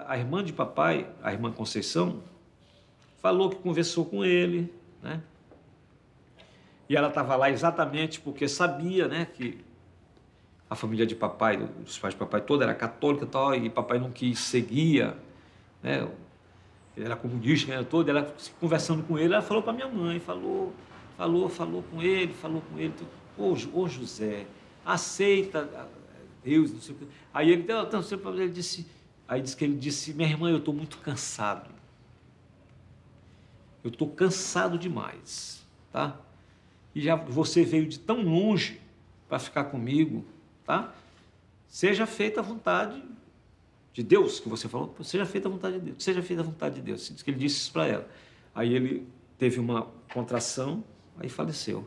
A irmã de papai, a irmã Conceição, falou que conversou com ele, né? E ela estava lá exatamente porque sabia, né, que a família de papai, os pais de papai toda era católica e tal, e papai não quis seguir, né? Ele era comunista, né, todo, ela conversando com ele, ela falou para minha mãe, falou com ele, ô José, aceita Deus, não sei o que. Aí ele deu, então, ele disse, aí disse que ele disse, minha irmã, eu estou muito cansado. Eu estou cansado demais, tá? E já você veio de tão longe para ficar comigo, tá? Seja feita a vontade de Deus, que você falou, seja feita a vontade de Deus, seja feita a vontade de Deus. Diz que ele disse isso para ela. Aí ele teve uma contração, aí faleceu.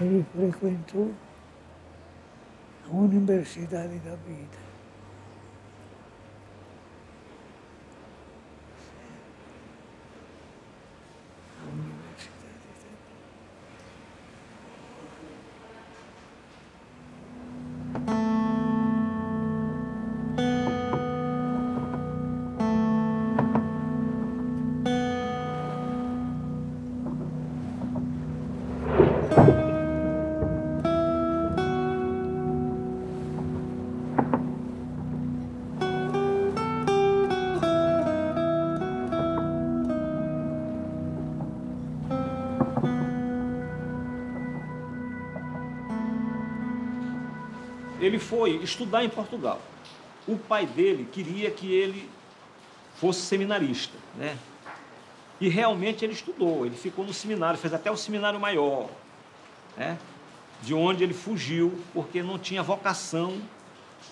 ele frequentou a Universidade da Vida. A Universidade da Vida. Ele foi estudar em Portugal. O pai dele queria que ele fosse seminarista, né? E realmente ele estudou, ele ficou no seminário, fez até o seminário maior, né? De onde ele fugiu, porque não tinha vocação,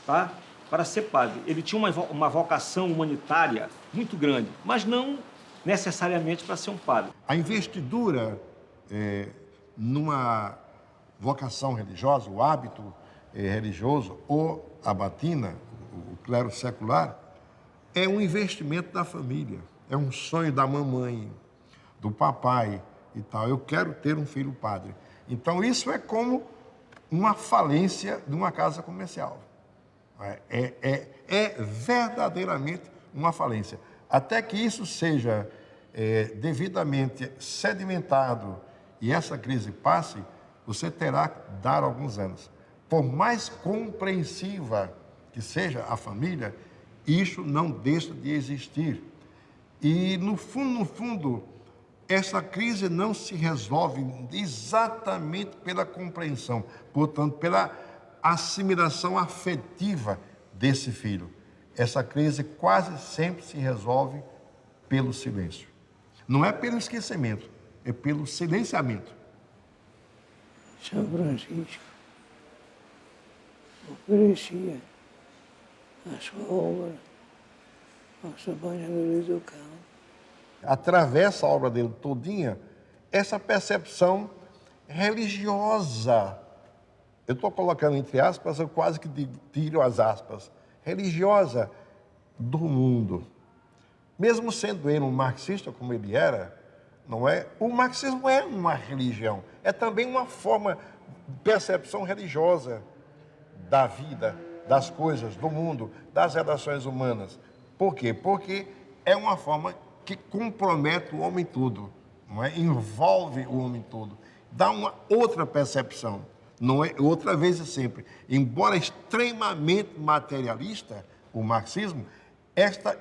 tá, para ser padre. Ele tinha uma vocação humanitária muito grande, mas não necessariamente para ser um padre. A investidura numa vocação religiosa, o hábito religioso ou a batina, o clero secular, é um investimento da família, é um sonho da mamãe, do papai e tal. Eu quero ter um filho padre. Então isso é como uma falência de uma casa comercial. É verdadeiramente uma falência. Até que isso seja devidamente sedimentado e essa crise passe, você terá que dar alguns anos. Por mais compreensiva que seja a família, isso não deixa de existir. E, no fundo, essa crise não se resolve exatamente pela compreensão, portanto, pela assimilação afetiva desse filho. Essa crise quase sempre se resolve pelo silêncio. Não é pelo esquecimento, é pelo silenciamento. São Francisco oferecia a sua obra aos trabalhadores do campo. Atravessa a obra dele todinha essa percepção religiosa. Eu estou colocando entre aspas, eu quase que tiro as aspas. Religiosa do mundo. Mesmo sendo ele um marxista, como ele era, não é? O marxismo é uma religião. É também uma forma de percepção religiosa da vida, das coisas, do mundo, das relações humanas. Por quê? Porque é uma forma que compromete o homem todo, não é? Envolve o homem todo, dá uma outra percepção, não é? Outra vez e sempre. Embora extremamente materialista, o marxismo,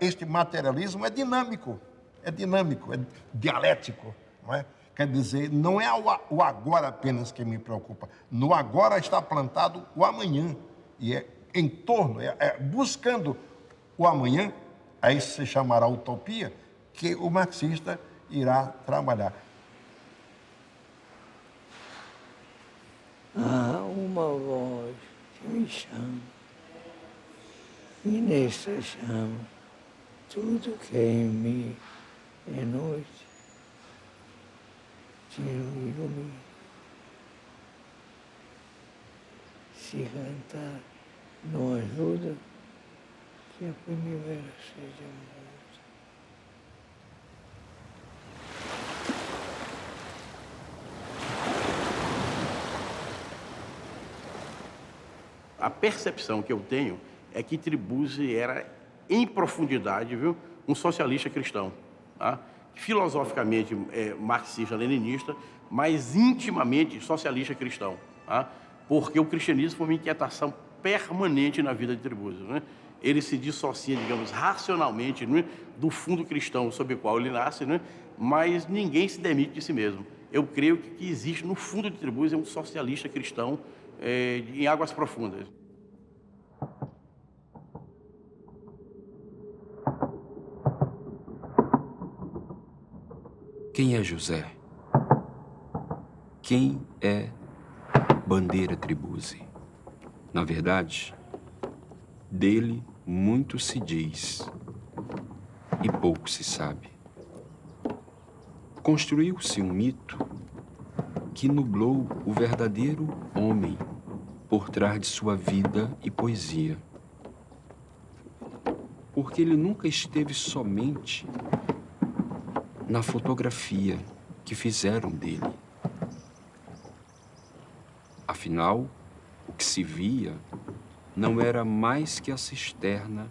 este materialismo é dinâmico, é dialético, não é? Quer dizer, não é o agora apenas que me preocupa. No agora está plantado o amanhã. E é em torno, buscando o amanhã, aí se chamará utopia, que o marxista irá trabalhar. Há uma voz que me chama, e nesta chama, tudo que é em mim é noite. Se ilumina. Se cantar não ajuda, que a primavera seja muda. A percepção que eu tenho é que Tribuzzi era, em profundidade, viu, um socialista cristão, tá? Filosoficamente marxista-leninista, mas intimamente socialista cristão, tá? Porque o cristianismo foi uma inquietação permanente na vida de Tribuzzi, né? Ele se dissocia, digamos, racionalmente, né, do fundo cristão sob o qual ele nasce, né? Mas ninguém se demite de si mesmo. Eu creio que existe no fundo de Tribuzzi um socialista cristão em águas profundas. Quem é José? Quem é Bandeira Tribuzzi? Na verdade, dele muito se diz e pouco se sabe. Construiu-se um mito que nublou o verdadeiro homem por trás de sua vida e poesia. Porque ele nunca esteve somente na fotografia que fizeram dele. Afinal, o que se via não era mais que a cisterna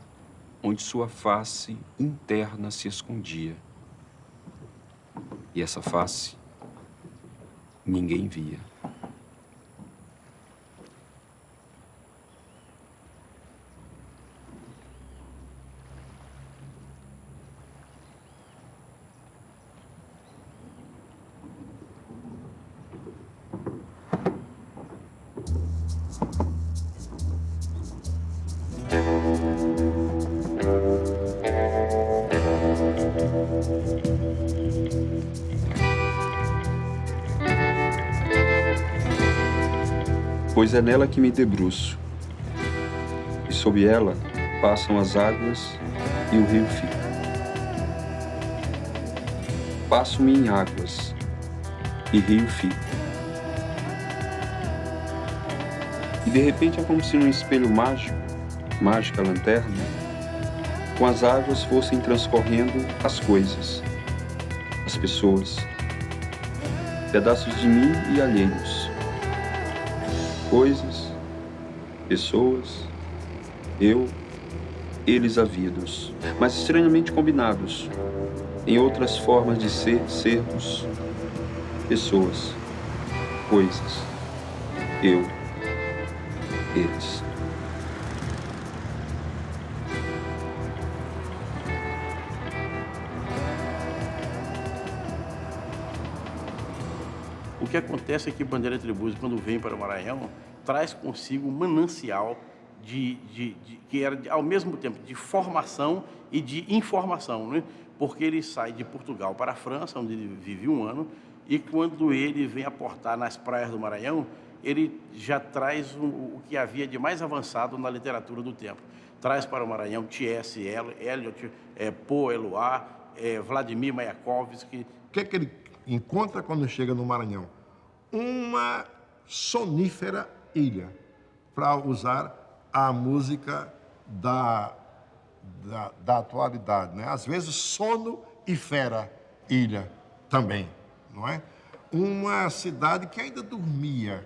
onde sua face interna se escondia. E essa face ninguém via. Pois é nela que me debruço, e sob ela passam as águas e o rio fica. Passo-me em águas e rio fico. E de repente é como se num espelho mágico, mágica lanterna, com as águas fossem transcorrendo as coisas, as pessoas, pedaços de mim e alheios. Coisas, pessoas, eu, eles havidos, mas estranhamente combinados, em outras formas de ser, sermos, pessoas, coisas, eu, eles. O que acontece é que Bandeira Tribuzzi, quando vem para o Maranhão, traz consigo um manancial que era, ao mesmo tempo, de formação e de informação, né? Porque ele sai de Portugal para a França, onde ele vive um ano, e quando ele vem aportar nas praias do Maranhão, ele já traz o que havia de mais avançado na literatura do tempo. Traz para o Maranhão T.S. Eliot, Poe Eluard, Vladimir Mayakovsky. O que é que ele encontra quando chega no Maranhão? Uma sonífera ilha, para usar a música da atualidade, né? Às vezes sono e fera ilha também, não é? Uma cidade que ainda dormia,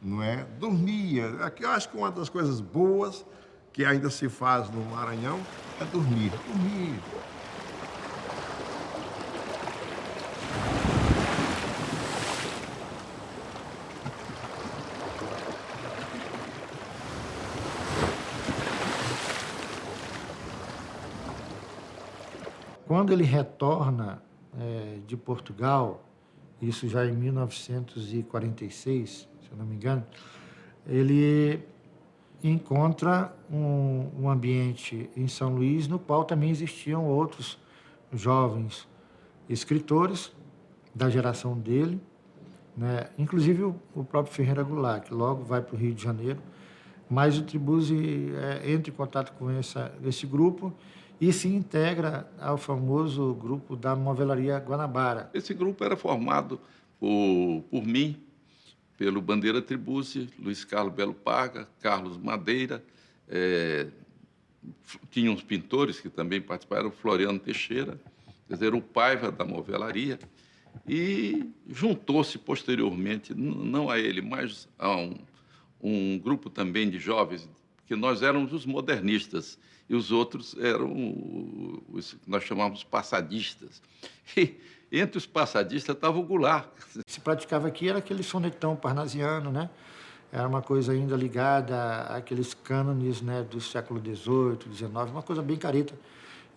não é? Dormia. Aqui eu acho que uma das coisas boas que ainda se faz no Maranhão é dormir. Dormir. Quando ele retorna de Portugal, isso já em 1946, se eu não me engano, ele encontra um ambiente em São Luís no qual também existiam outros jovens escritores da geração dele, né? Inclusive o próprio Ferreira Goulart, que logo vai para o Rio de Janeiro, mas o Tribuzzi entra em contato com esse grupo e se integra ao famoso grupo da Novelaria Guanabara. Esse grupo era formado por mim, pelo Bandeira Tribuzzi, Luiz Carlos Belo Parga, Carlos Madeira, tinha uns pintores que também participaram, o Floriano Teixeira, quer dizer, o Paiva da Novelaria, e juntou-se posteriormente, não a ele, mas a um grupo também de jovens, que nós éramos os modernistas, e os outros eram os que nós chamávamos passadistas. E entre os passadistas estava o Goulart. O que se praticava aqui era aquele sonetão parnasiano, né? Era uma coisa ainda ligada àqueles cânones, né, do século XVIII, XIX, uma coisa bem careta.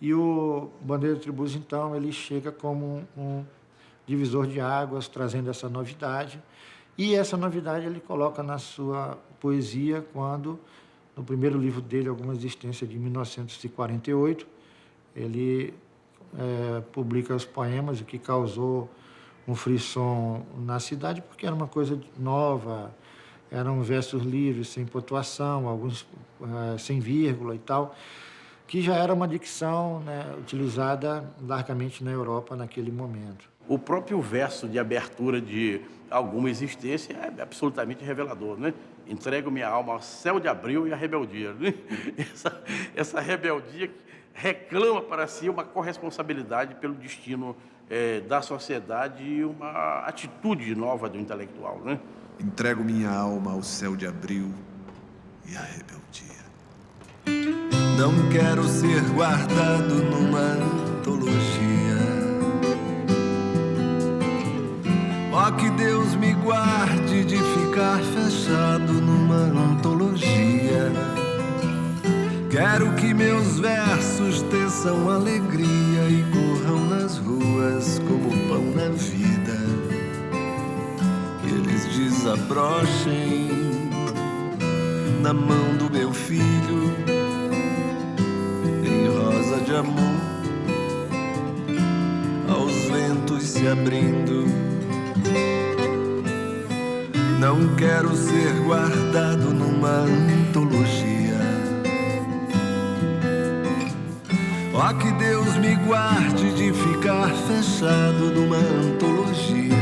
E o Bandeira Tribuzzi, então, ele chega como um divisor de águas, trazendo essa novidade. E essa novidade ele coloca na sua poesia quando, no primeiro livro dele, Alguma Existência, de 1948, ele publica os poemas, o que causou um frisson na cidade, porque era uma coisa nova, eram versos livres, sem pontuação, alguns sem vírgula e tal, que já era uma dicção, né, utilizada largamente na Europa naquele momento. O próprio verso de abertura de Alguma Existência é absolutamente revelador, né? Entrego minha alma ao céu de abril e à rebeldia, né? Essa rebeldia reclama para si uma corresponsabilidade pelo destino da sociedade e uma atitude nova do intelectual, né? Entrego minha alma ao céu de abril e à rebeldia. Não quero ser guardado numa antologia. Ó, que Deus me guarde de ficar fechado numa antologia. Quero que meus versos teçam alegria e corram nas ruas como pão na vida. Que eles desabrochem na mão do meu filho em rosa de amor, aos ventos se abrindo. Não quero ser guardado numa antologia. Ó, que Deus me guarde de ficar fechado numa antologia.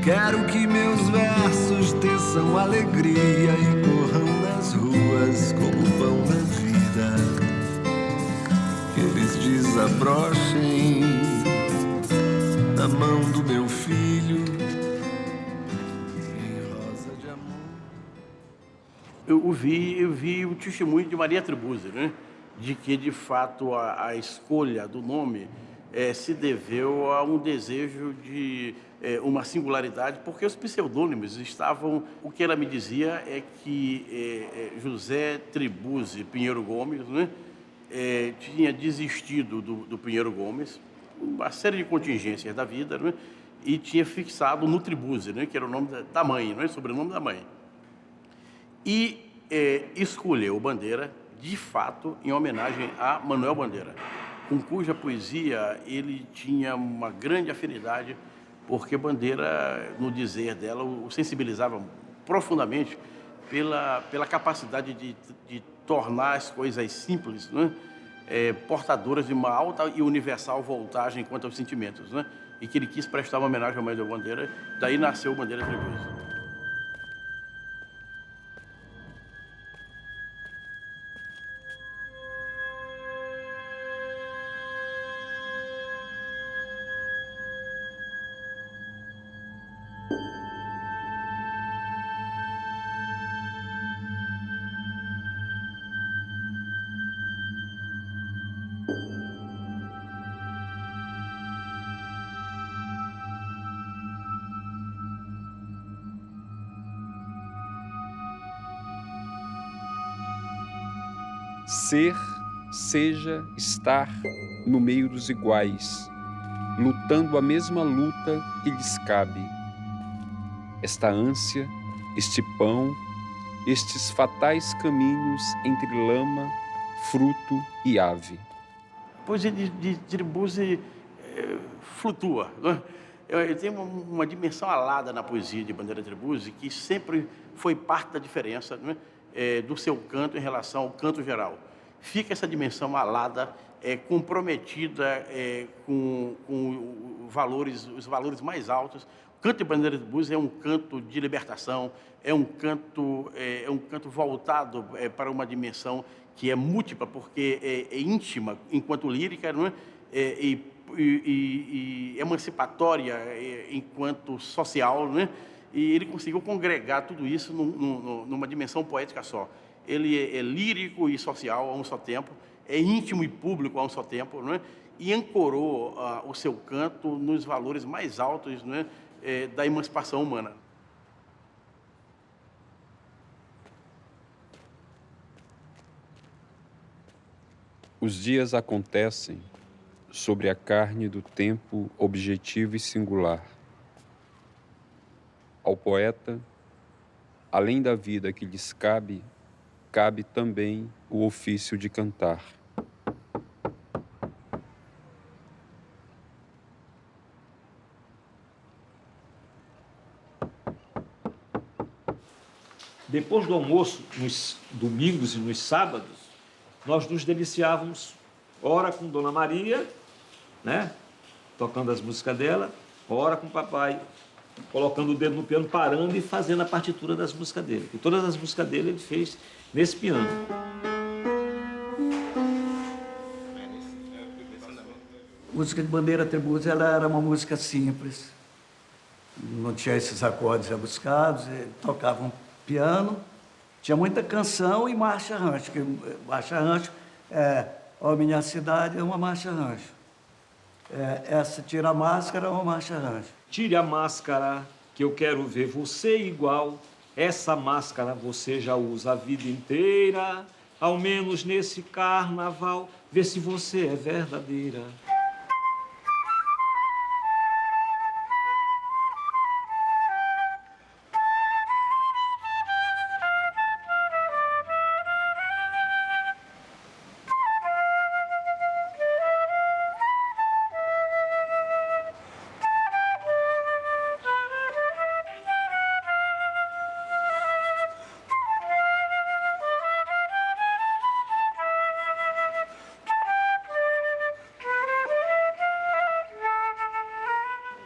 Quero que meus versos teçam alegria e corram nas ruas como pão na vida. Que eles desabrochem na mão do meu filho em rosa de amor. Eu vi o testemunho de Maria Tribuzzi, né? De que, de fato, a escolha do nome se deveu a um desejo de uma singularidade, porque os pseudônimos estavam... O que ela me dizia é que José Tribuzzi Pinheiro Gomes, né, tinha desistido do Pinheiro Gomes, uma série de contingências da vida, né, e tinha fixado no Tribuzzi, né, que era o nome da mãe, não é? Sobrenome da mãe. E escolheu Bandeira, de fato, em homenagem a Manuel Bandeira, com cuja poesia ele tinha uma grande afinidade, porque Bandeira, no dizer dela, o sensibilizava profundamente pela capacidade de tornar as coisas simples, né, portadoras de uma alta e universal voltagem quanto aos sentimentos, né, e que ele quis prestar uma homenagem a Manuel Bandeira, daí nasceu Bandeira Tribuzzi. Ser, seja, estar no meio dos iguais, lutando a mesma luta que lhes cabe. Esta ânsia, este pão, estes fatais caminhos entre lama, fruto e ave. A poesia de Tribuzzi flutua, né? Tem uma dimensão alada na poesia de Bandeira Tribuzzi que sempre foi parte da diferença, né, do seu canto em relação ao canto geral. Fica essa dimensão alada, comprometida com os valores mais altos. O canto de Bandeira Tribuzzi é um canto de libertação, é um canto voltado para uma dimensão que é múltipla, porque é íntima enquanto lírica, não é? E emancipatória enquanto social, né? E ele conseguiu congregar tudo isso numa dimensão poética só. Ele é lírico e social ao um só tempo, é íntimo e público ao um só tempo, né? E ancorou o seu canto nos valores mais altos, né, da emancipação humana. Os dias acontecem sobre a carne do tempo objetivo e singular. Ao poeta, além da vida que lhes cabe, cabe também o ofício de cantar. Depois do almoço, nos domingos e nos sábados, nós nos deliciávamos, ora com Dona Maria, né, tocando as músicas dela, ora com o papai, colocando o dedo no piano, parando e fazendo a partitura das músicas dele. E todas as músicas dele ele fez nesse piano. A música de Bandeira Tribuzzi, ela era uma música simples. Não tinha esses acordes rebuscados, tocavam piano. Tinha muita canção e marcha-rancho. Marcha-rancho Ó Minha Cidade é uma marcha-rancho. Essa Tira a Máscara é uma marcha-rancho. Tire a máscara, que eu quero ver você igual. Essa máscara você já usa a vida inteira. Ao menos nesse carnaval, vê se você é verdadeira.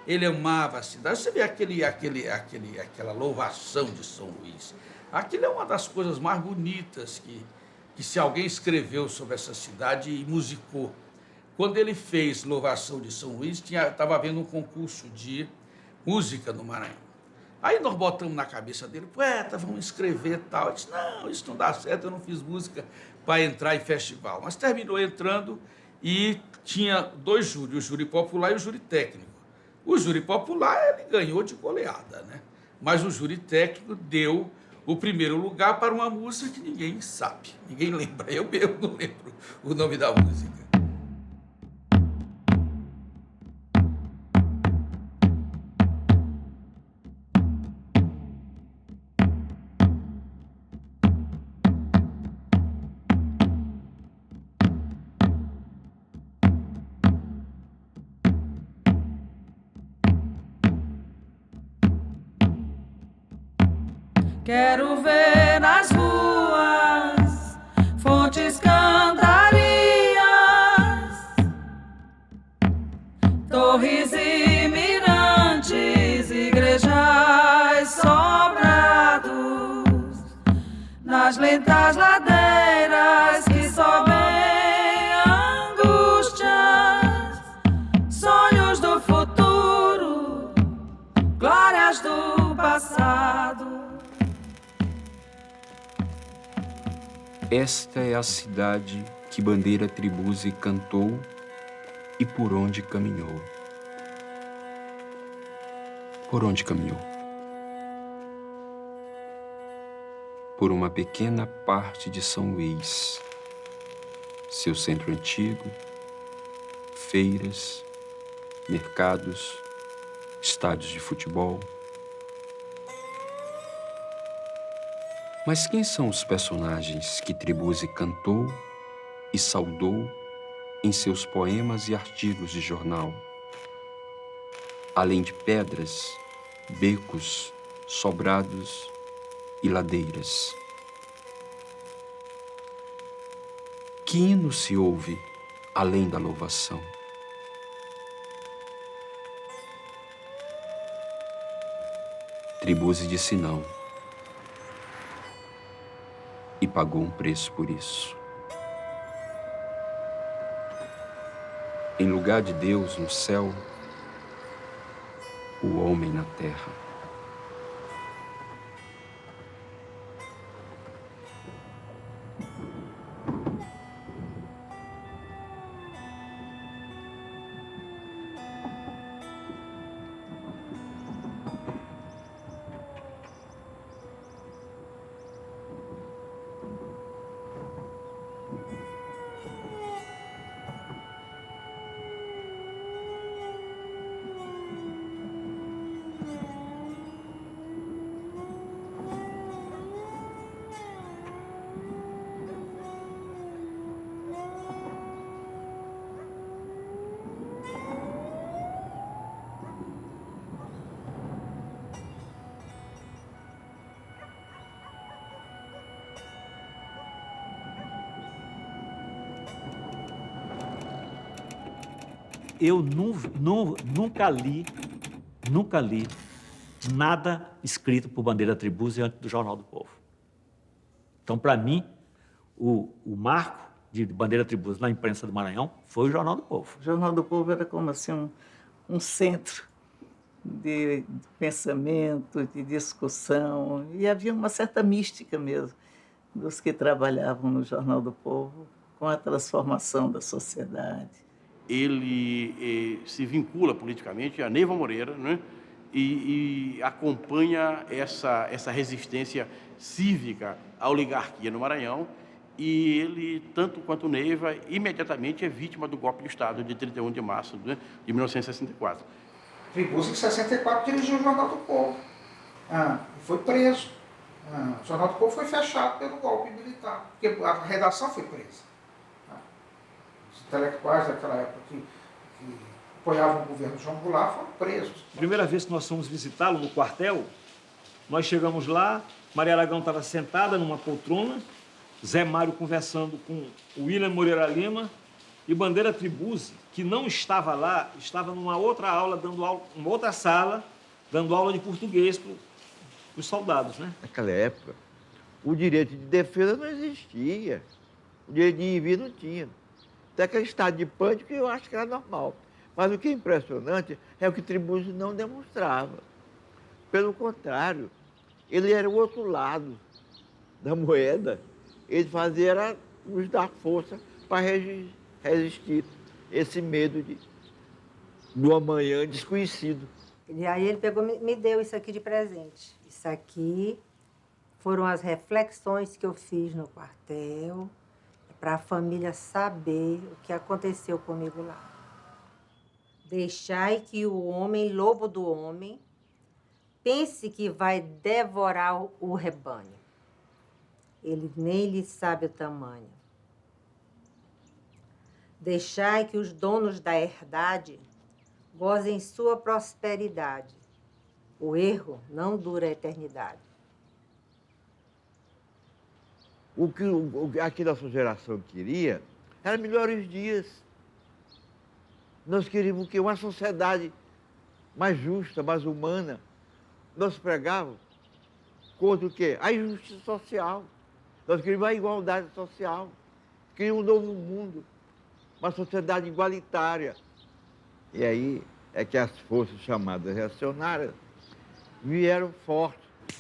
Ele amava a cidade. Você vê aquela louvação de São Luís. Aquilo é uma das coisas mais bonitas que se alguém escreveu sobre essa cidade e musicou. Quando ele fez louvação de São Luís, estava havendo um concurso de música no Maranhão. Aí nós botamos na cabeça dele, poeta, vamos escrever tal. Ele disse, não, isso não dá certo, eu não fiz música para entrar em festival. Mas terminou entrando e tinha 2 júris, o júri popular e o júri técnico. O júri popular, ele ganhou de goleada, né? Mas o júri técnico deu o primeiro lugar para uma música que ninguém sabe, ninguém lembra. Eu mesmo não lembro o nome da música. Quero ver nas ruas fontes, cantarias, torres e mirantes, igrejais, sobrados, nas lentas ladeiras que sobem angústias, sonhos do futuro, glórias do passado. Esta é a cidade que Bandeira Tribuzzi cantou e por onde caminhou. Por onde caminhou? Por uma pequena parte de São Luís, seu centro antigo, feiras, mercados, estádios de futebol. Mas quem são os personagens que Tribuzzi cantou e saudou em seus poemas e artigos de jornal? Além de pedras, becos, sobrados e ladeiras. Que hino se ouve além da louvação? Tribuzzi disse não. E pagou um preço por isso. Em lugar de Deus no céu, o homem na terra. eu nunca li nada escrito por Bandeira Tribuzzi antes do Jornal do Povo. Então, para mim, o marco de Bandeira Tribuzzi na imprensa do Maranhão foi o Jornal do Povo. O Jornal do Povo era como assim um centro de pensamento, de discussão, e havia uma certa mística mesmo dos que trabalhavam no Jornal do Povo com a transformação da sociedade. Ele se vincula politicamente a Neiva Moreira, né? E acompanha essa resistência cívica à oligarquia no Maranhão, e ele, tanto quanto Neiva, imediatamente é vítima do golpe de Estado de 31 de março de 1964. Tribuzzi, em 64, dirigiu o Jornal do Povo e foi preso. O Jornal do Povo foi fechado pelo golpe militar, porque a redação foi presa. Os intelectuais daquela época que apoiavam o governo João Goulart foram presos. Primeira vez que nós fomos visitá-lo no quartel, nós chegamos lá, Maria Aragão estava sentada numa poltrona, Zé Mário conversando com o William Moreira Lima, e Bandeira Tribuzzi, que não estava lá, estava numa outra aula, numa outra sala, dando aula de português para os soldados, né? Naquela época, o direito de defesa não existia. O direito de ir e vir não tinha. Até aquele estado de pânico eu acho que era normal. Mas o que é impressionante é o que Tribuzzi não demonstrava. Pelo contrário, ele era o outro lado da moeda. Ele fazia era nos dar força para resistir esse medo do amanhã desconhecido. E aí ele pegou, me deu isso aqui de presente. Isso aqui foram as reflexões que eu fiz no quartel, para a família saber o que aconteceu comigo lá. Deixai que o homem, lobo do homem, pense que vai devorar o rebanho. Ele nem lhe sabe o tamanho. Deixai que os donos da herdade gozem sua prosperidade. O erro não dura a eternidade. O que aqui nossa geração queria era melhores dias. Nós queríamos que uma sociedade mais justa, mais humana. Nós pregávamos contra o quê? A injustiça social. Nós queríamos a igualdade social. Queríamos um novo mundo, uma sociedade igualitária. E aí é que as forças chamadas reacionárias vieram fortes,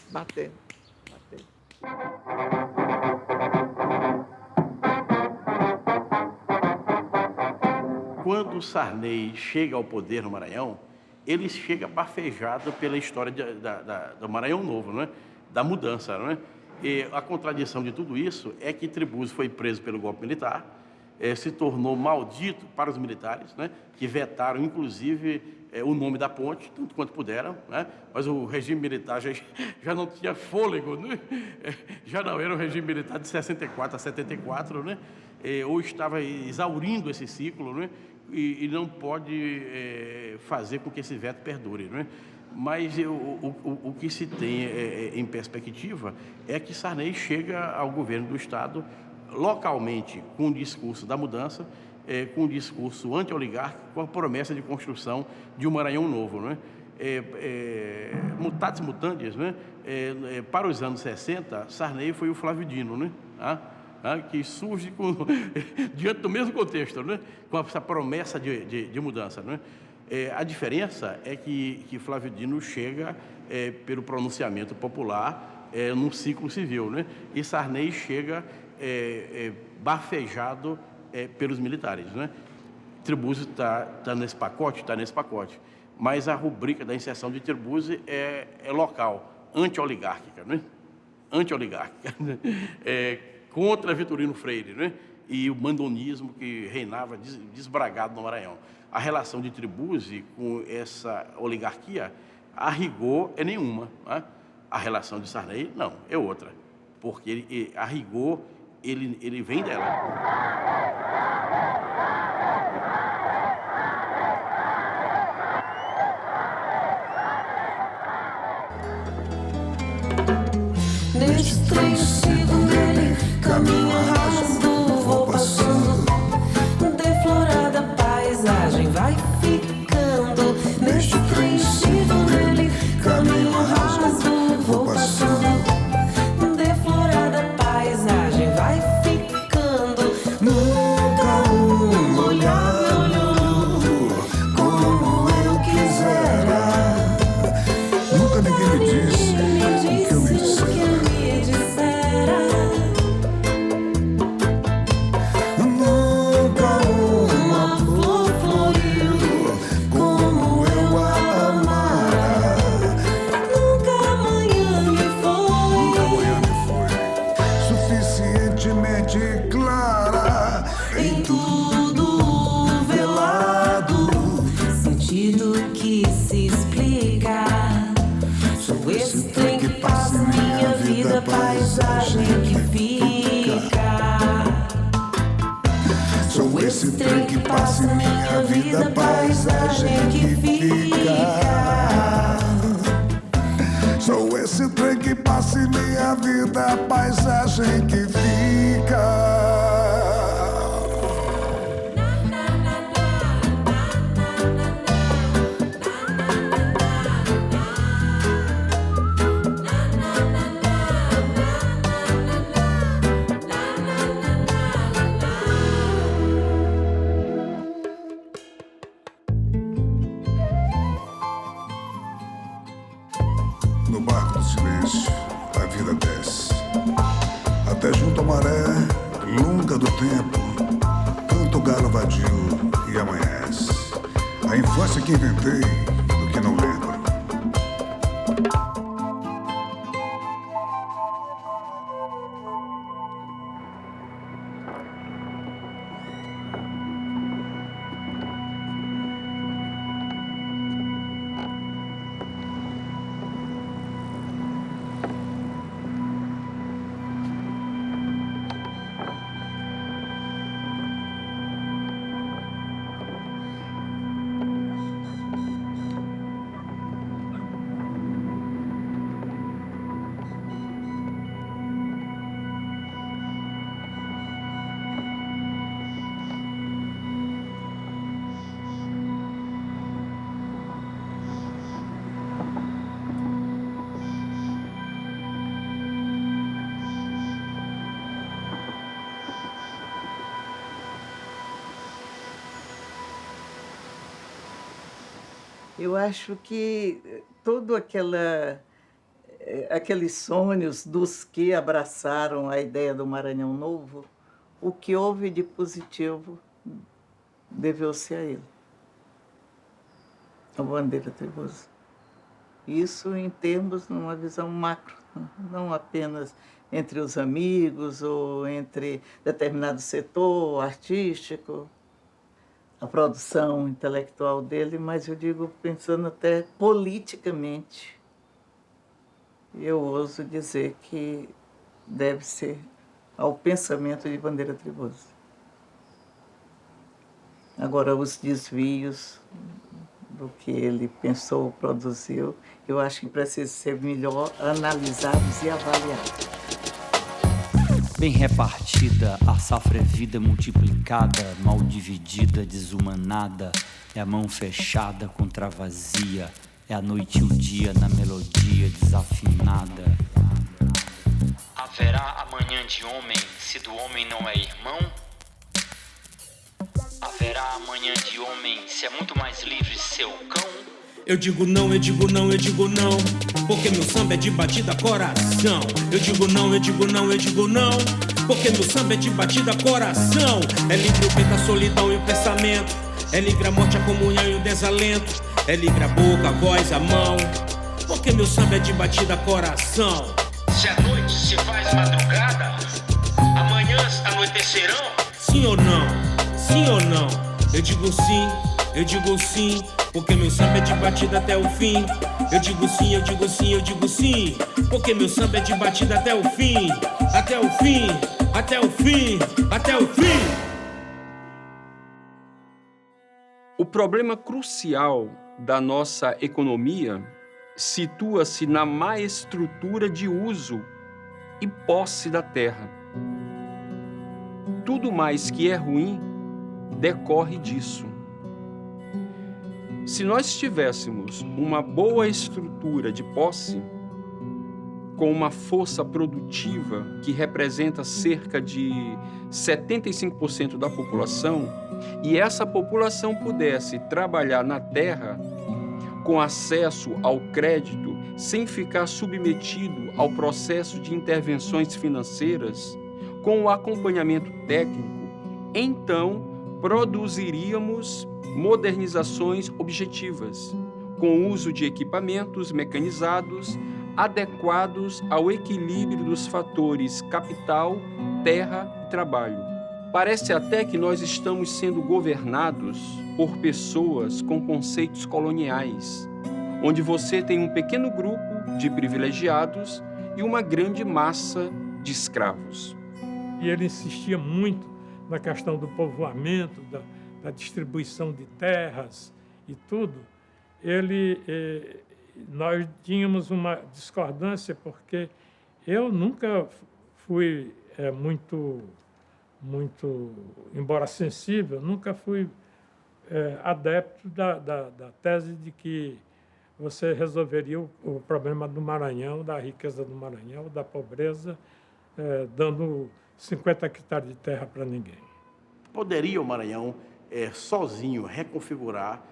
batendo. Quando Sarney chega ao poder no Maranhão, ele chega bafejado pela história do Maranhão Novo, né? Da mudança. Né? E a contradição de tudo isso é que Tribuzzi foi preso pelo golpe militar, se tornou maldito para os militares, né? Que vetaram, inclusive, o nome da ponte, tanto quanto puderam, né? Mas o regime militar já não tinha fôlego, né? Já não era o regime militar de 64 a 74, né? Ou estava exaurindo esse ciclo, né? E não pode fazer com que esse veto perdure, né? Mas o que se tem em perspectiva é que Sarney chega ao governo do Estado localmente com o discurso da mudança, com o discurso anti-oligárquico, com a promessa de construção de um Maranhão novo, né? Mutatis mutandis, né? Para os anos 60, Sarney foi o Flávio Dino, né? Que surge diante do mesmo contexto, né? Com essa promessa de mudança, né? A diferença é que Flávio Dino chega pelo pronunciamento popular num ciclo civil, né? E Sarney chega bafejado pelos militares, né? Tribuzzi está nesse pacote, mas a rubrica da inserção de Tribuzzi é local, anti-oligárquica, né? Anti-oligárquica, contra Vitorino Freire, né? E o mandonismo que reinava desbragado no Maranhão. A relação de Tribuzzi com essa oligarquia, a rigor, é nenhuma. Né? A relação de Sarney, não, é outra. Porque, a rigor, ele vem dela. Neste trem sigo dele, caminho rápido, vou passando, deflorada paisagem vai esse trem que passa em minha vida, paisagem que fica. Sou esse trem que passa em minha vida, paisagem que fica. No barco do silêncio, a vida desce até junto à maré longa do tempo. Canta o galo vadio e amanhece. A infância que inventei do que não lembro. Eu acho que todo aqueles sonhos dos que abraçaram a ideia do Maranhão Novo, o que houve de positivo deveu-se a ele, a Bandeira Trevoso. Isso em termos, numa visão macro, não apenas entre os amigos ou entre determinado setor artístico, a produção intelectual dele, mas eu digo pensando até politicamente. Eu ouso dizer que deve ser ao pensamento de Bandeira Trevoso. Agora, os desvios do que ele pensou, produziu, eu acho que precisam ser melhor analisados e avaliados. Bem repartida, a safra é vida multiplicada, mal dividida, desumanada, é a mão fechada contra a vazia, é a noite e o dia na melodia desafinada. Haverá amanhã de homem, se do homem não é irmão? Haverá amanhã de homem, se é muito mais livre seu cão? Eu digo não, eu digo não, eu digo não, porque meu samba é de batida coração. Eu digo não, eu digo não, eu digo não, porque meu samba é de batida coração. É livre o peito, a solidão e o pensamento, é livre a morte, a comunhão e o desalento, é livre a boca, a voz, a mão, porque meu samba é de batida coração. Se a noite se faz madrugada, amanhãs anoitecerão? Sim ou não? Sim ou não? Eu digo sim, eu digo sim, porque meu samba é de batida até o fim. Eu digo sim, eu digo sim, eu digo sim, porque meu samba é de batida até o fim. Até o fim, até o fim, até o fim. O problema crucial da nossa economia situa-se na má estrutura de uso e posse da terra. Tudo mais que é ruim decorre disso. Se nós tivéssemos uma boa estrutura de posse, com uma força produtiva que representa cerca de 75% da população, e essa população pudesse trabalhar na terra com acesso ao crédito, sem ficar submetido ao processo de intervenções financeiras, com o acompanhamento técnico, então produziríamos modernizações objetivas, com o uso de equipamentos mecanizados adequados ao equilíbrio dos fatores capital, terra e trabalho. Parece até que nós estamos sendo governados por pessoas com conceitos coloniais, onde você tem um pequeno grupo de privilegiados e uma grande massa de escravos. E ele insistia muito na questão do povoamento, da distribuição de terras e tudo, nós tínhamos uma discordância, porque eu nunca fui muito, embora sensível, nunca fui adepto da tese de que você resolveria o problema do Maranhão, da riqueza do Maranhão, da pobreza, dando 50 hectares de terra para ninguém. Poderia o Maranhão, sozinho, reconfigurar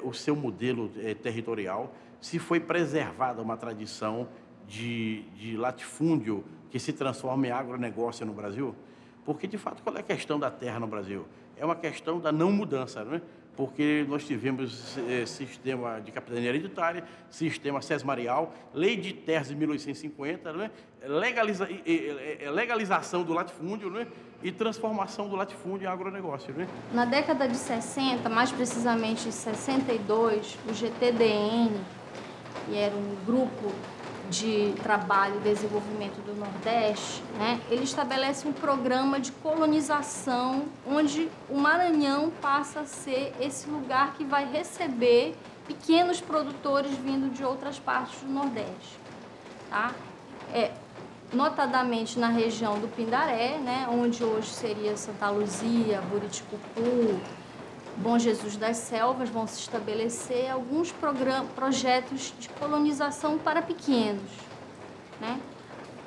o seu modelo territorial, se foi preservada uma tradição de latifúndio que se transforma em agronegócio no Brasil? Porque, de fato, qual é a questão da terra no Brasil? É uma questão da não mudança, não é? Porque nós tivemos sistema de capitania hereditária, sistema sesmarial, lei de terras de 1850, não é? Legalização do latifúndio, não é? E transformação do latifúndio em agronegócio. Não é? Na década de 60, mais precisamente em 62, o GTDN, que era um grupo de trabalho e desenvolvimento do Nordeste, né, ele estabelece um programa de colonização onde o Maranhão passa a ser esse lugar que vai receber pequenos produtores vindo de outras partes do Nordeste. Tá? Notadamente na região do Pindaré, né, onde hoje seria Santa Luzia, Buriticupu, Bom Jesus das Selvas, vão se estabelecer alguns projetos de colonização para pequenos. Né?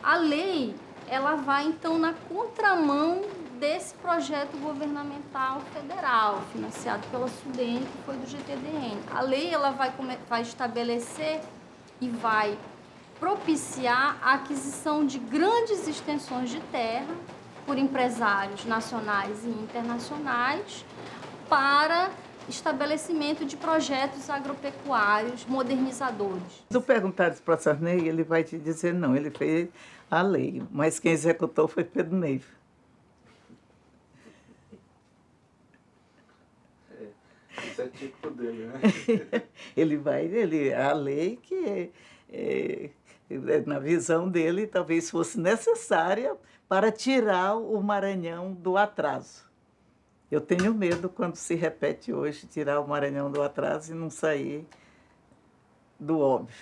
A lei, ela vai, então, na contramão desse projeto governamental federal, financiado pela SUDENE, que foi do GTDN. A lei, ela vai estabelecer e vai propiciar a aquisição de grandes extensões de terra por empresários nacionais e internacionais, para estabelecimento de projetos agropecuários modernizadores. Se tu perguntares para Sarney, ele vai te dizer não, ele fez a lei, mas quem executou foi Pedro Neiva. Isso é típico dele, né? A lei que, na visão dele, talvez fosse necessária para tirar o Maranhão do atraso. Eu tenho medo, quando se repete hoje, tirar o Maranhão do atraso e não sair do óbvio.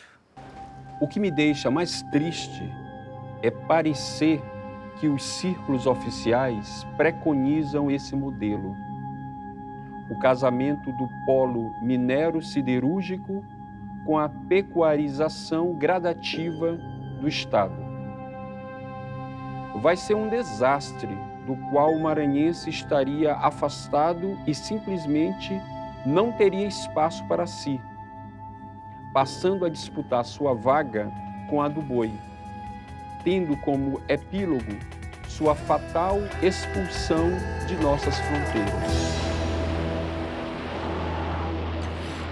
O que me deixa mais triste é parecer que os círculos oficiais preconizam esse modelo. O casamento do polo minero-siderúrgico com a pecuarização gradativa do Estado. Vai ser um desastre do qual o maranhense estaria afastado e simplesmente não teria espaço para si, passando a disputar sua vaga com a do boi, tendo como epílogo sua fatal expulsão de nossas fronteiras.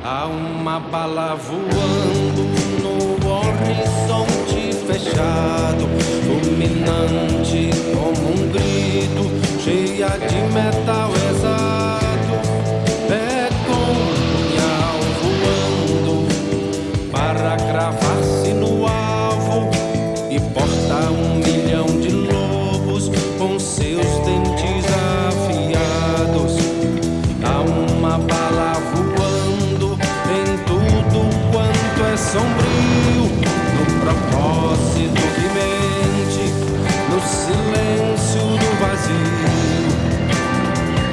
Há uma bala voando no horizonte fechado, fulminante como um grito, cheia de metal exato. É como um punhal voando para cravar-se no alvo e porta 1 milhão de lobos com seus dentes afiados. Há uma bala voando em tudo quanto é sombrio, no propósito que mente, no silêncio do vazio.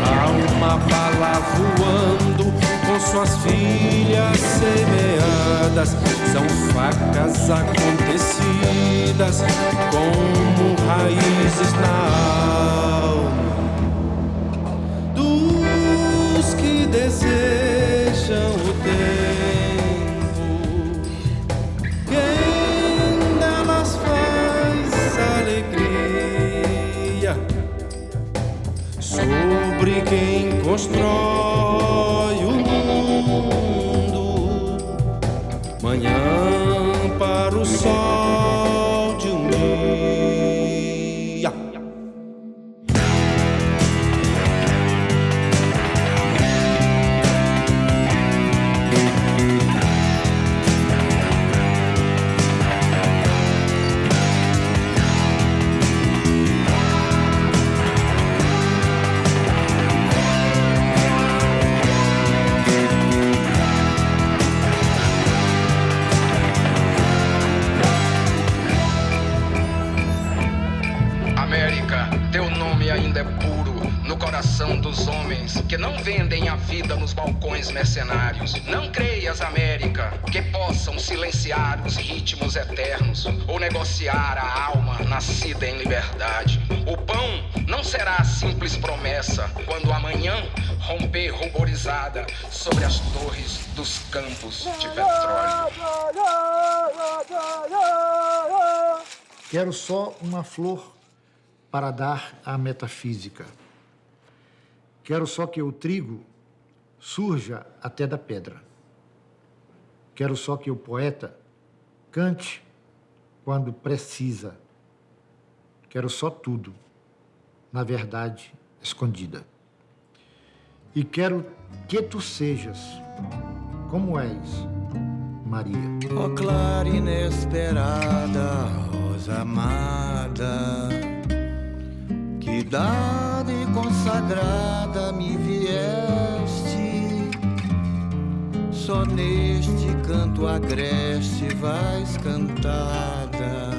Há uma bala voando com suas filhas semeadas, são facas acontecidas como raízes na alma dos que desejam o tempo. Quem delas faz alegria sobre quem constrói o mundo. Manhã para o sol de um dia. dos homens que não vendem a vida nos balcões mercenários. Não creias, América, que possam silenciar os ritmos eternos ou negociar a alma nascida em liberdade. O pão não será simples promessa quando amanhã romper ruborizada sobre as torres dos campos de petróleo. Quero só uma flor para dar à metafísica. Quero só que o trigo surja até da pedra. Quero só que o poeta cante quando precisa. Quero só tudo, na verdade, escondida. E quero que tu sejas, como és, Maria. Ó clara inesperada, rosa amada, que dada e consagrada me vieste, só neste canto agreste vais cantada,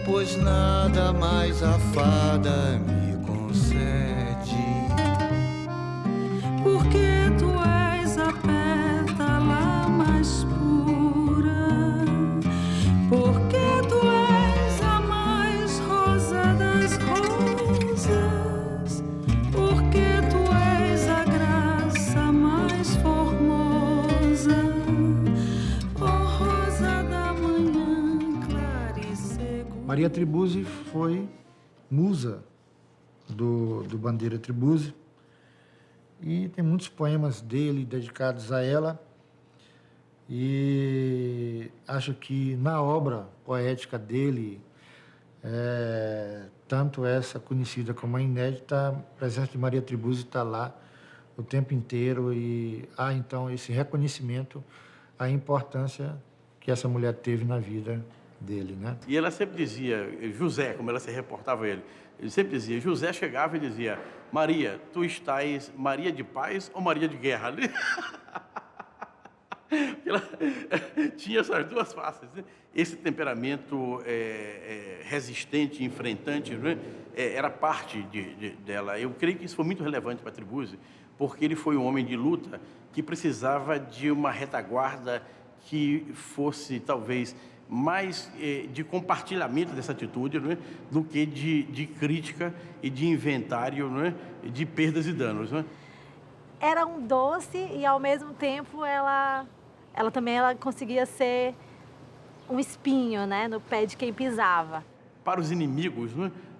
pois nada mais a fada me concede. Porque tu és a pétala mais pura, porque tu és a mais rosa das rosas, porque tu és a graça mais formosa, ó rosa da manhã clara e segura. Maria Tribuzzi foi musa do Bandeira Tribuzzi e tem muitos poemas dele dedicados a ela. E acho que na obra poética dele, tanto essa conhecida como a inédita, a presença de Maria Tribuzzi está lá o tempo inteiro e há então esse reconhecimento à importância que essa mulher teve na vida dele, né? E ela sempre dizia, José, como ela se reportava a ele sempre dizia, José chegava e dizia, Maria, tu estás Maria de paz ou Maria de guerra? Ela tinha essas duas faces, né? Esse temperamento resistente, enfrentante, né? Era parte dela. Eu creio que isso foi muito relevante para Tribuzzi, porque ele foi um homem de luta que precisava de uma retaguarda que fosse, talvez, mais de compartilhamento dessa atitude, não é? Do que de crítica e de inventário, não é? De perdas e danos. Não é? Era um doce e, ao mesmo tempo, ela também conseguia ser um espinho, né, no pé de quem pisava. Para os inimigos,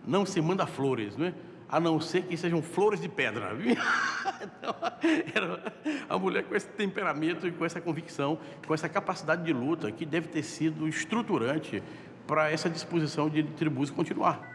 não se manda flores, não é? A não ser que sejam flores de pedra. Então, era a mulher com esse temperamento e com essa convicção, com essa capacidade de luta que deve ter sido estruturante para essa disposição de Tribuzzi continuar.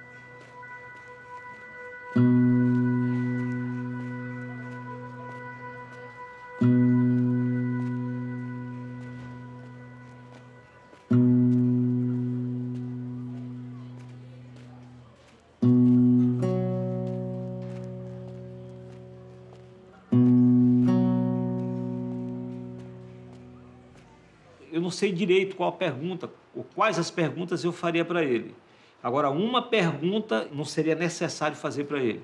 Eu não sei direito qual a pergunta, ou quais as perguntas eu faria para ele. Agora, uma pergunta não seria necessário fazer para ele.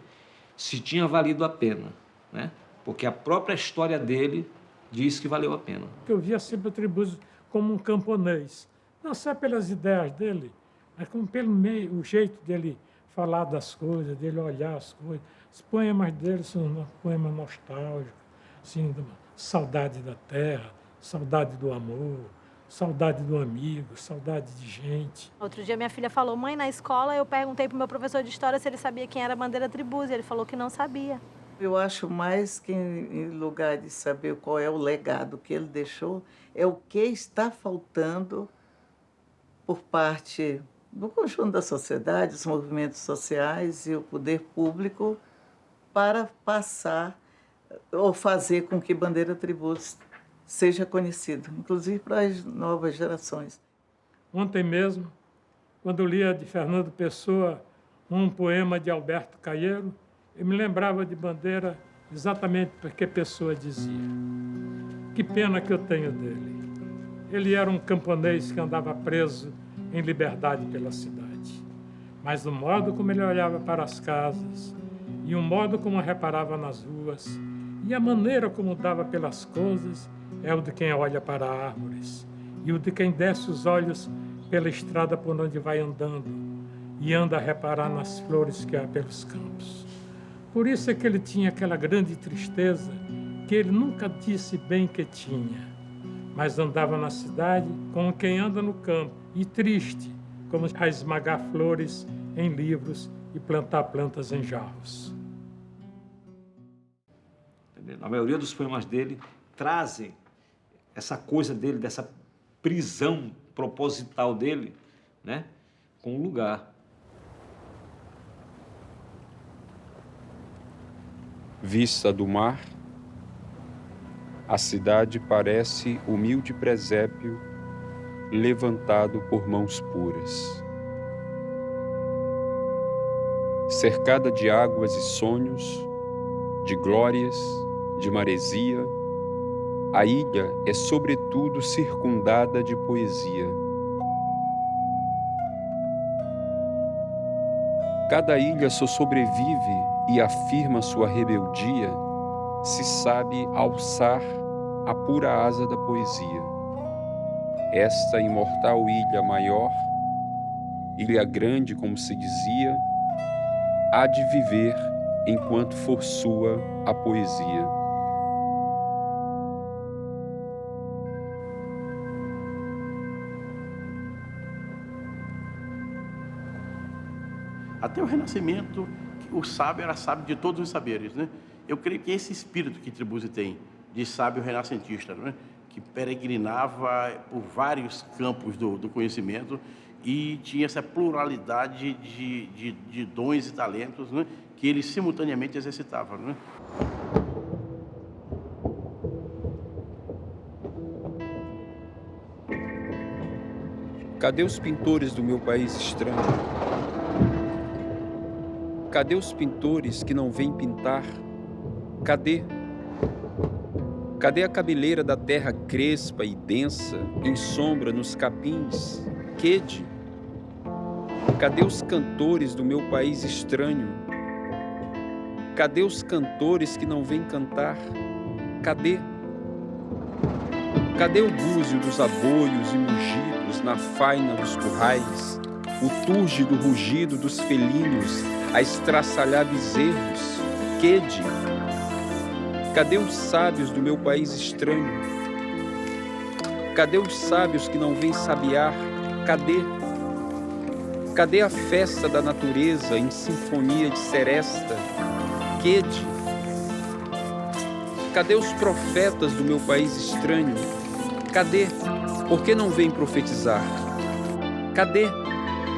Se tinha valido a pena, né? Porque a própria história dele diz que valeu a pena. Eu via sempre o Tribuzzi como um camponês. Não só pelas ideias dele, mas como pelo meio, o jeito dele falar das coisas, dele olhar as coisas. Os poemas dele são poemas nostálgicos, assim, saudade da terra, saudade do amor, saudade do amigo, saudade de gente. Outro dia minha filha falou, mãe, na escola eu perguntei para o meu professor de história se ele sabia quem era Bandeira Tribuzzi. Ele falou que não sabia. Eu acho mais que, em lugar de saber qual é o legado que ele deixou, é o que está faltando por parte do conjunto da sociedade, os movimentos sociais e o poder público para passar ou fazer com que Bandeira Tribuzzi seja conhecido, inclusive para as novas gerações. Ontem mesmo, quando eu lia de Fernando Pessoa um poema de Alberto Caeiro, eu me lembrava de Bandeira exatamente porque Pessoa dizia. Que pena que eu tenho dele. Ele era um camponês que andava preso em liberdade pela cidade. Mas do modo como ele olhava para as casas e o modo como reparava nas ruas, e a maneira como dava pelas coisas, é o de quem olha para árvores, e o de quem desce os olhos pela estrada por onde vai andando, e anda a reparar nas flores que há pelos campos. Por isso é que ele tinha aquela grande tristeza que ele nunca disse bem que tinha, mas andava na cidade como quem anda no campo, e triste, como a esmagar flores em livros e plantar plantas em jarros. A maioria dos poemas dele trazem essa coisa dele, dessa prisão proposital dele, né, com o lugar. Vista do mar, a cidade parece humilde presépio levantado por mãos puras. Cercada de águas e sonhos, de glórias, de maresia, a ilha é sobretudo circundada de poesia. Cada ilha só sobrevive e afirma sua rebeldia se sabe alçar a pura asa da poesia. Esta imortal ilha maior, ilha grande como se dizia, há de viver enquanto for sua a poesia. Até o Renascimento, o sábio era sábio de todos os saberes, né? Eu creio que esse espírito que Tribuzzi tem, de sábio renascentista, né? Que peregrinava por vários campos do conhecimento e tinha essa pluralidade de dons e talentos, né? Que ele simultaneamente exercitava, né? Cadê os pintores do meu país estranho? Cadê os pintores que não vêm pintar? Cadê? Cadê a cabeleira da terra crespa e densa, em sombra nos capins? Quede? Cadê os cantores do meu país estranho? Cadê os cantores que não vêm cantar? Cadê? Cadê o búzio dos aboios e mugidos na faina dos currais? O túrgido rugido dos felinos a estraçalhar bezerros? Quede? Cadê os sábios do meu país estranho? Cadê os sábios que não vêm sabiar? Cadê? Cadê a festa da natureza em sinfonia de seresta? Quede? Cadê os profetas do meu país estranho? Cadê? Por que não vêm profetizar? Cadê?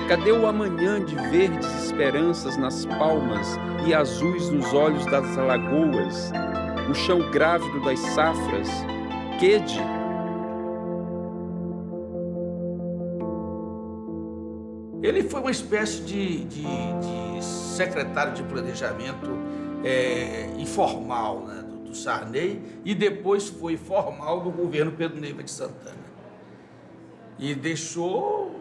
Cadê o amanhã de verdes esperanças nas palmas e azuis nos olhos das lagoas? O chão grávido das safras? Quede? Ele foi uma espécie de secretário de planejamento informal, né, do Sarney, e depois foi formal do governo Pedro Neiva de Santana. E deixou o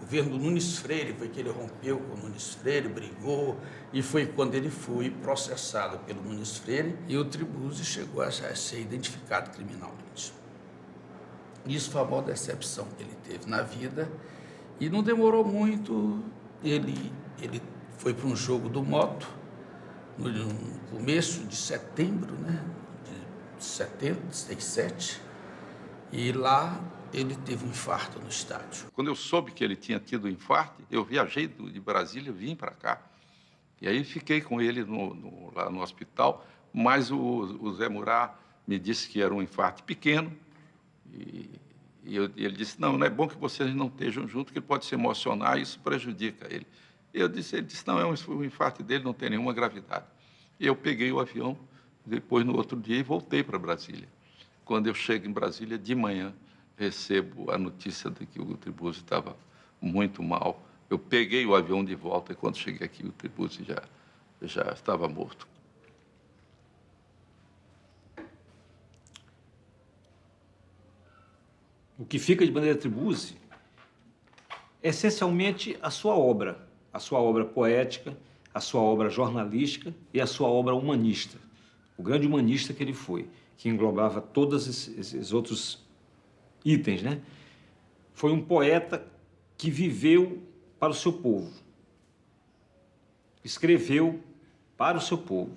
governo do Nunes Freire, foi que ele rompeu com o Nunes Freire, brigou, e foi quando ele foi processado pelo Nunes Freire e o Tribuzzi chegou a ser identificado criminalmente. Isso foi a maior decepção que ele teve na vida, e não demorou muito, ele foi para um jogo do Moto, no começo de setembro, né, de 77, e lá ele teve um infarto no estádio. Quando eu soube que ele tinha tido um infarto, eu viajei de Brasília, vim para cá. E aí fiquei com ele lá no hospital, mas o Zé Murat me disse que era um infarto pequeno, e ele disse, não é bom que vocês não estejam juntos, que ele pode se emocionar e isso prejudica ele. Ele disse, não, o infarto dele não tem nenhuma gravidade. E eu peguei o avião, depois no outro dia, e voltei para Brasília. Quando eu chego em Brasília, de manhã, recebo a notícia de que o Tribuzzi estava muito mal. Eu peguei o avião de volta e quando cheguei aqui, o Tribuzzi já estava morto. O que fica de Bandeira Tribuzzi é essencialmente a sua obra poética, a sua obra jornalística e a sua obra humanista. O grande humanista que ele foi, que englobava todos esses outros itens, né? Foi um poeta que viveu para o seu povo, escreveu para o seu povo.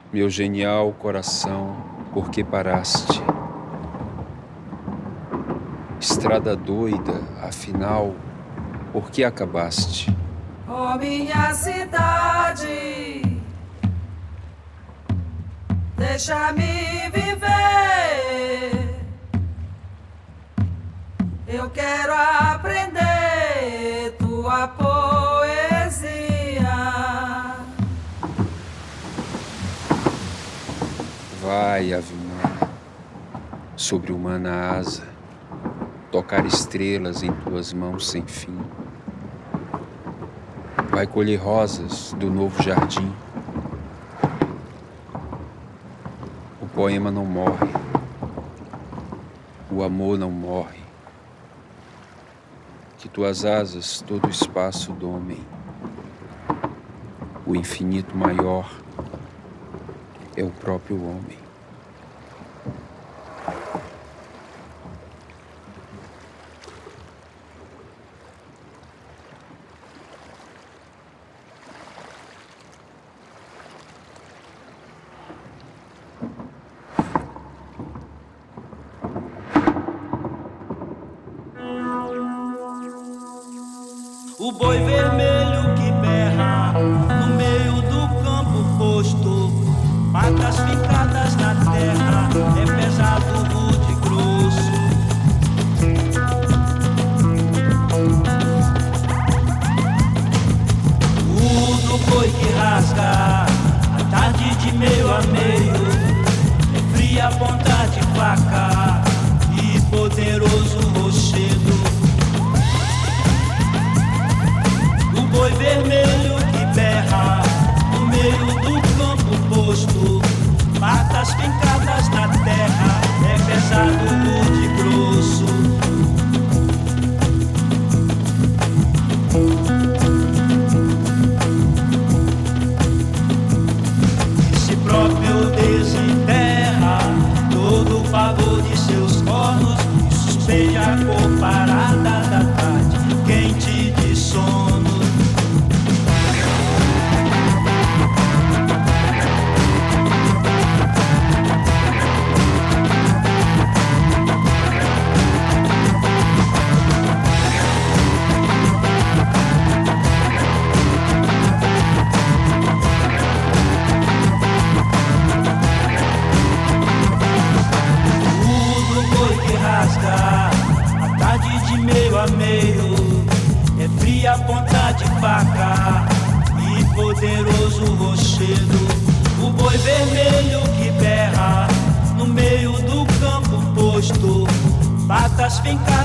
Meu genial coração, por que paraste? Estrada doida, afinal, por que acabaste? Oh, minha cidade, deixa-me viver. Eu quero aprender tua poesia. Vai, ave humana, sobre humana asa, tocar estrelas em tuas mãos sem fim. Vai colher rosas do novo jardim. O poema não morre, o amor não morre. Que tuas asas todo o espaço domem. O infinito maior é o próprio homem. O boi vermelho que berra no meio do campo posto, patas fincadas na terra, é pesado, rude e grosso. O do boi que rasga a tarde de meio a meio, é fria ponta de faca e poderoso rochedo. Boi vermelho que berra no meio do campo posto, patas fincadas na terra, é pesado, rude e grosso. E se próprio desenterra todo o pavor de seus cornos e suspende a cor parada da tarde, quente de sono. A ponta de faca e poderoso rochedo. O boi vermelho que berra no meio do campo posto, patas fincadas